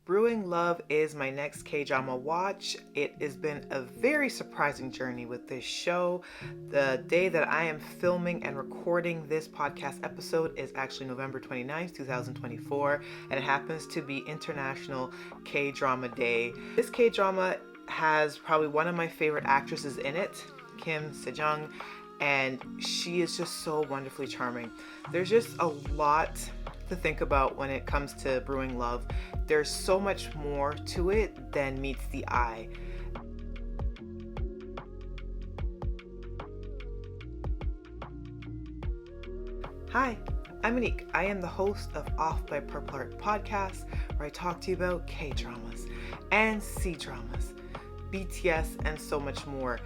Brewing Love is my next K-drama watch. It has been a very surprising journey with this show. The day that I am filming and recording this podcast episode is actually November 29th, 2024, and it happens to be International K-Drama Day. This K-drama has probably one of my favorite actresses in it, Kim Se-jeong, and she is just so wonderfully charming. There's just a lot to think about when it comes to Brewing Love. There's so much more to it than meets the eye. Hi, I'm Monique. I am the host of Off by Purple Heart podcast, where I talk to you about K-dramas and C-dramas, BTS, and so much more.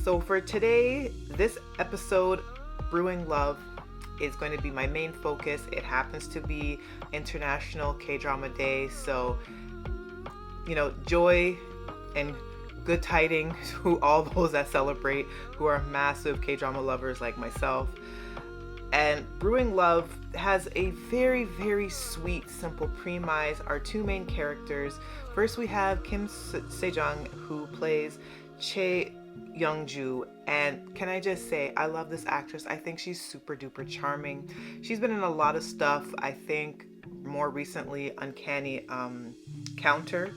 So for today, this episode, Brewing Love, is going to be my main focus. It happens to be International K-Drama Day, so joy and good tidings to all those that celebrate, who are massive K-drama lovers like myself. And Brewing Love has a very, very sweet, simple premise. Our two main characters. First, we have Kim Se-jeong, who plays Sejeong, and can I just say, I love this actress. I think she's super duper charming. She's been in a lot of stuff. I think more recently, Uncanny Counter.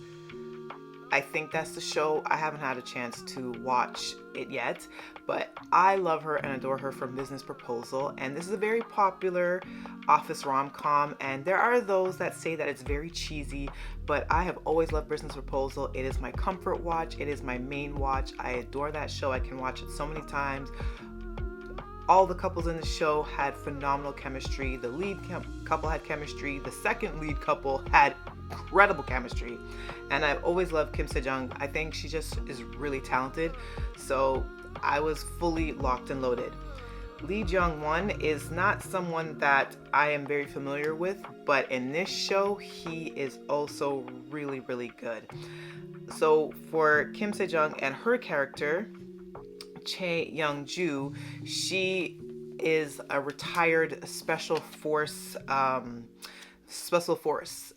I think that's the show. I haven't had a chance to watch it yet, but I love her and adore her from Business Proposal. And this is a very popular office rom-com, and there are those that say that it's very cheesy, but I have always loved Business Proposal. It is my comfort watch. It is my main watch. I adore that show. I can watch it so many times. All the couples in the show had phenomenal chemistry. The lead couple had chemistry. The second lead couple had incredible chemistry. And I've always loved Kim Se-jeong. I think she just is really talented. So I was fully locked and loaded. Jong-won is not someone that I am very familiar with, but in this show, he is also really, really good. So for Kim Se-jeong and her character, Sejeong, she is a retired special force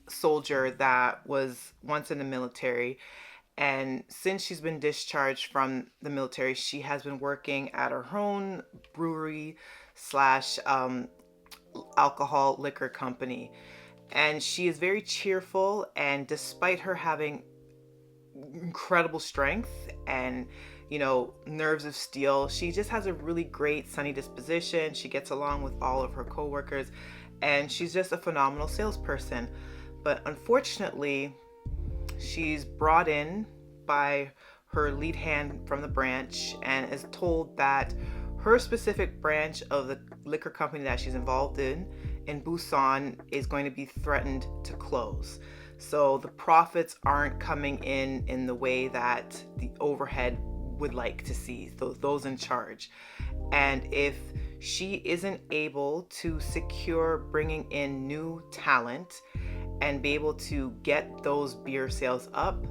soldier that was once in the military, and since she's been discharged from the military, she has been working at her own brewery slash alcohol liquor company, and she is very cheerful. And despite her having incredible strength and nerves of steel, she just has a really great sunny disposition. She gets along with all of her coworkers, and she's just a phenomenal salesperson. But unfortunately, she's brought in by her lead hand from the branch and is told that her specific branch of the liquor company that she's involved in Busan, is going to be threatened to close. So the profits aren't coming in the way that the overhead would like to see, those in charge. And if she isn't able to secure bringing in new talent and be able to get those beer sales up,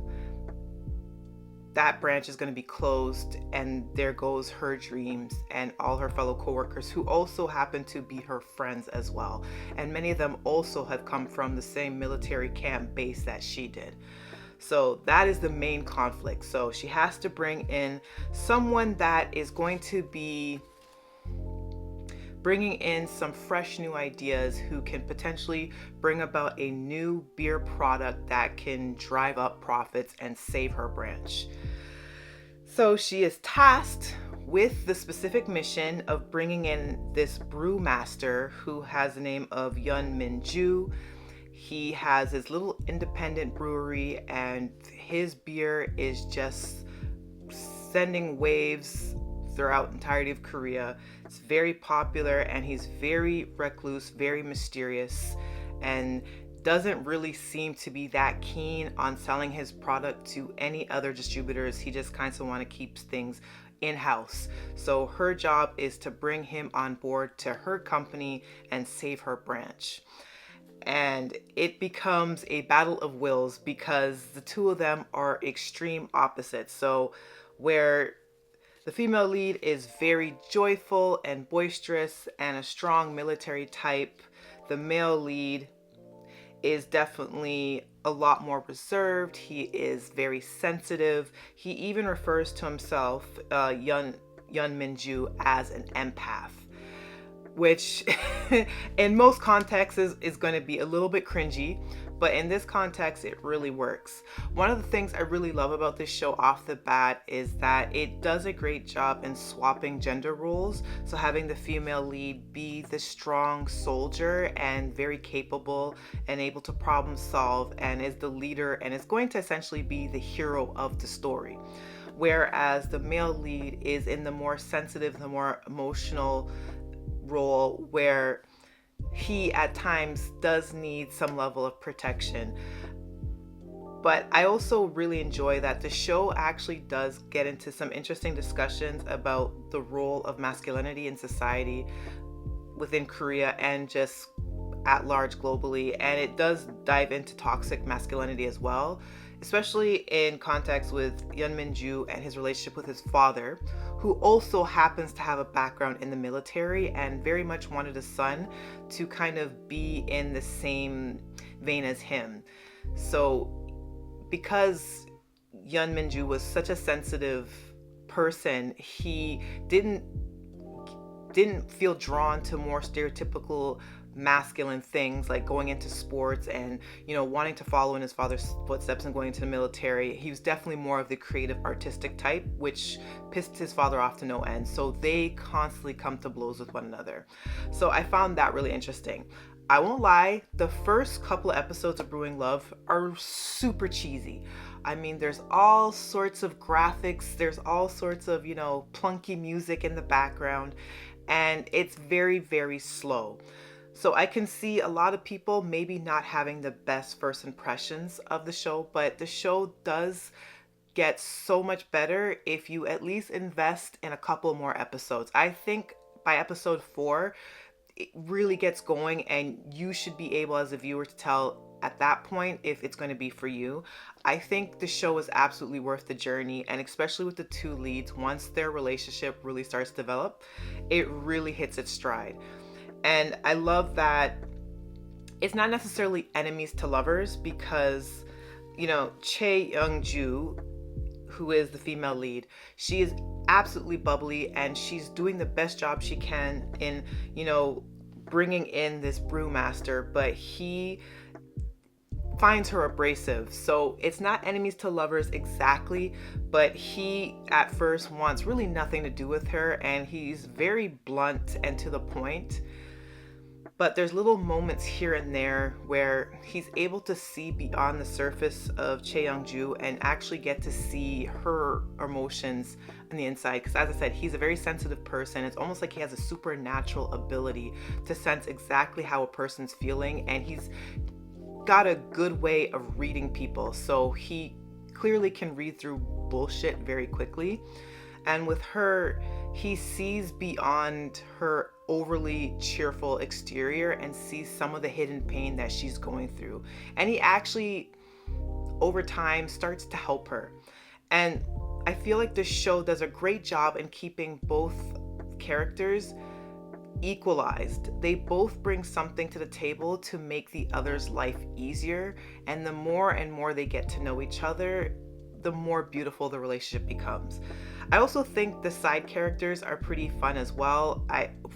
that branch is going to be closed, and there goes her dreams and all her fellow coworkers, who also happen to be her friends as well. And many of them also have come from the same military camp base that she did. So that is the main conflict. So she has to bring in someone that is going to be bringing in some fresh new ideas, who can potentially bring about a new beer product that can drive up profits and save her branch. So she is tasked with the specific mission of bringing in this brewmaster who has the name of Yun Min-ju. He has his little independent brewery, and his beer is just sending waves throughout the entirety of Korea. It's very popular, and he's very recluse, very mysterious, and doesn't really seem to be that keen on selling his product to any other distributors. He just kind of want to keep things in-house. So her job is to bring him on board to her company and save her branch. And it becomes a battle of wills, because the two of them are extreme opposites. So where the female lead is very joyful and boisterous and a strong military type, the male lead is definitely a lot more reserved. He is very sensitive. He even refers to himself, Yun Min-ju, as an empath, which in most contexts is going to be a little bit cringy, but in this context it really works. One of the things I really love about this show off the bat is that it does a great job in swapping gender roles. So having the female lead be the strong soldier and very capable and able to problem solve and is the leader and is going to essentially be the hero of the story, whereas the male lead is in the more sensitive, the more emotional role where he at times does need some level of protection. But I also really enjoy that the show actually does get into some interesting discussions about the role of masculinity in society within Korea and just at large globally. And it does dive into toxic masculinity as well, especially in context with Yun Min-ju and his relationship with his father, who also happens to have a background in the military and very much wanted a son to kind of be in the same vein as him. So because Yun Min-ju was such a sensitive person, he didn't feel drawn to more stereotypical masculine things like going into sports and, you know, wanting to follow in his father's footsteps and going into the military. He was definitely more of the creative, artistic type, which pissed his father off to no end. So they constantly come to blows with one another. So I found that really interesting. I won't lie, the first couple of episodes of Brewing Love are super cheesy. I mean, there's all sorts of graphics, there's all sorts of, you know, plunky music in the background, and it's very, very slow. So I can see a lot of people maybe not having the best first impressions of the show, but the show does get so much better if you at least invest in a couple more episodes. I think by episode 4, it really gets going and you should be able as a viewer to tell at that point if it's going to be for you. I think the show is absolutely worth the journey, and especially with the two leads, once their relationship really starts to develop, it really hits its stride. And I love that it's not necessarily enemies to lovers because, you know, Sejeong, who is the female lead, she is absolutely bubbly and she's doing the best job she can in, you know, bringing in this brewmaster, but he finds her abrasive. So it's not enemies to lovers exactly, but he at first wants really nothing to do with her and he's very blunt and to the point. But there's little moments here and there where he's able to see beyond the surface of Sejeong and actually get to see her emotions on the inside. Because as I said, he's a very sensitive person. It's almost like he has a supernatural ability to sense exactly how a person's feeling. And he's got a good way of reading people. So he clearly can read through bullshit very quickly. And with her, he sees beyond her overly cheerful exterior and sees some of the hidden pain that she's going through. And he actually, over time, starts to help her. And I feel like this show does a great job in keeping both characters equalized. They both bring something to the table to make the other's life easier. And the more and more they get to know each other, the more beautiful the relationship becomes. I also think the side characters are pretty fun as well.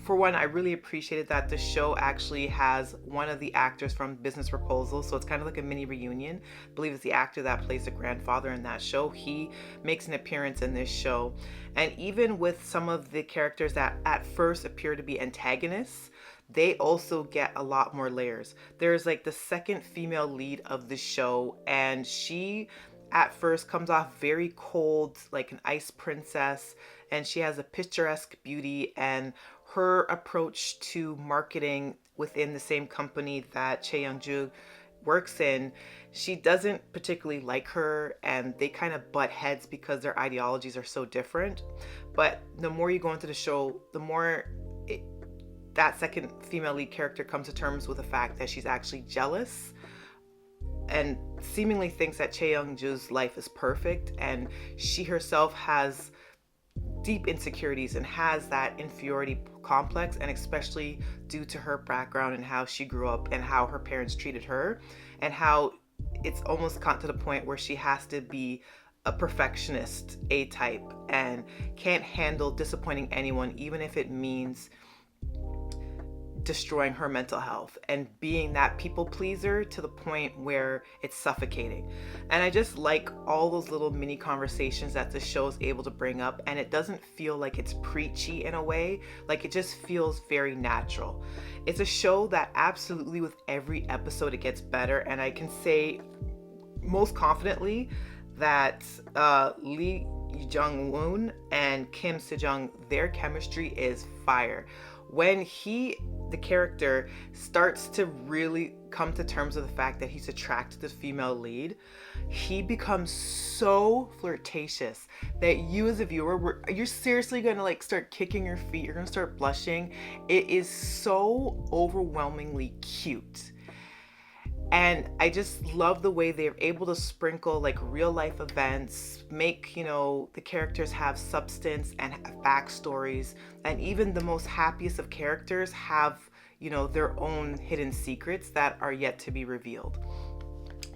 For one, I really appreciated that the show actually has one of the actors from Business Proposal, so it's kind of like a mini reunion. I believe it's the actor that plays the grandfather in that show. He makes an appearance in this show. And even with some of the characters that at first appear to be antagonists, they also get a lot more layers. There's like the second female lead of the show, and she at first comes off very cold, like an ice princess, and she has a picturesque beauty, and her approach to marketing within the same company that Sejeong works in, she doesn't particularly like her, and they kind of butt heads because their ideologies are so different. But the more you go into the show, the more that second female lead character comes to terms with the fact that she's actually jealous and seemingly thinks that Sejeong's life is perfect, and she herself has deep insecurities and has that inferiority complex, and especially due to her background and how she grew up and how her parents treated her, and how it's almost got to the point where she has to be a perfectionist, A-type, and can't handle disappointing anyone, even if it means destroying her mental health and being that people pleaser to the point where it's suffocating. And I just like all those little mini conversations that the show is able to bring up, and it doesn't feel like it's preachy in a way. Like, it just feels very natural. It's a show that absolutely with every episode it gets better, and I can say most confidently that Lee Jong-won and Kim Se-jeong, their chemistry is fire. When the character, starts to really come to terms with the fact that he's attracted to the female lead, he becomes so flirtatious that you as a viewer, you're seriously gonna like start kicking your feet, you're gonna start blushing. It is so overwhelmingly cute. And I just love the way they're able to sprinkle like real life events, make, the characters have substance and have backstories. And even the most happiest of characters have, their own hidden secrets that are yet to be revealed.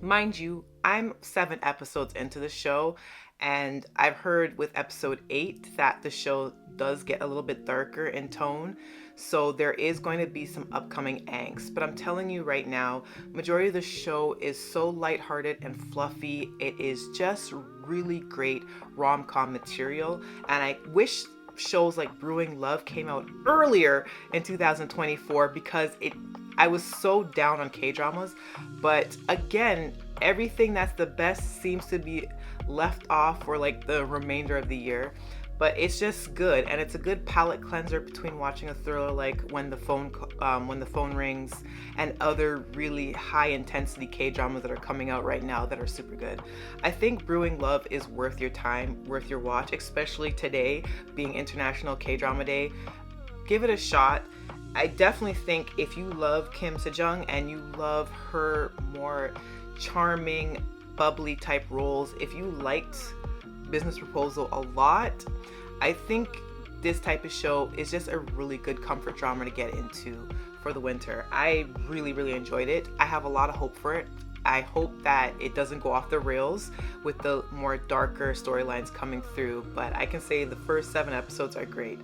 Mind you, I'm 7 episodes into the show, and I've heard with episode 8 that the show does get a little bit darker in tone. So there is going to be some upcoming angst. But I'm telling you right now, majority of the show is so lighthearted and fluffy. It is just really great rom-com material. And I wish shows like Brewing Love came out earlier in 2024, because I was so down on K-dramas. But again, everything that's the best seems to be left off for like the remainder of the year. But it's just good, and it's a good palate cleanser between watching a thriller like When the Phone Rings, and other really high intensity K-dramas that are coming out right now that are super good. I think Brewing Love is worth your time, worth your watch, especially today being International K-drama Day. Give it a shot. I definitely think if you love Kim Se-jeong and you love her more charming, bubbly type roles, if you liked Business Proposal a lot, I think this type of show is just a really good comfort drama to get into for the winter. I really, really enjoyed it. I have a lot of hope for it. I hope that it doesn't go off the rails with the more darker storylines coming through, but I can say the first 7 episodes are great.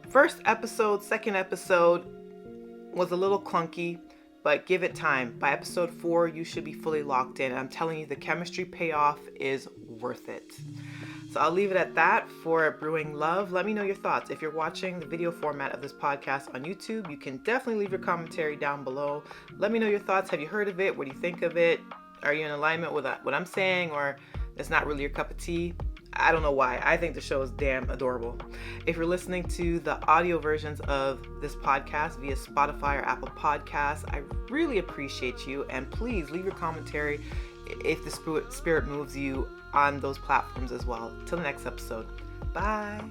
First episode, second episode was a little clunky, but give it time. By episode 4, you should be fully locked in. I'm telling you, the chemistry payoff is worth it. So I'll leave it at that for Brewing Love. Let me know your thoughts. If you're watching the video format of this podcast on YouTube, you can definitely leave your commentary down below. Let me know your thoughts. Have you heard of it? What do you think of it? Are you in alignment with what I'm saying, or it's not really your cup of tea? I don't know why. I think the show is damn adorable. If you're listening to the audio versions of this podcast via Spotify or Apple Podcasts, I really appreciate you. And please leave your commentary if the spirit moves you on those platforms as well. Till the next episode. Bye.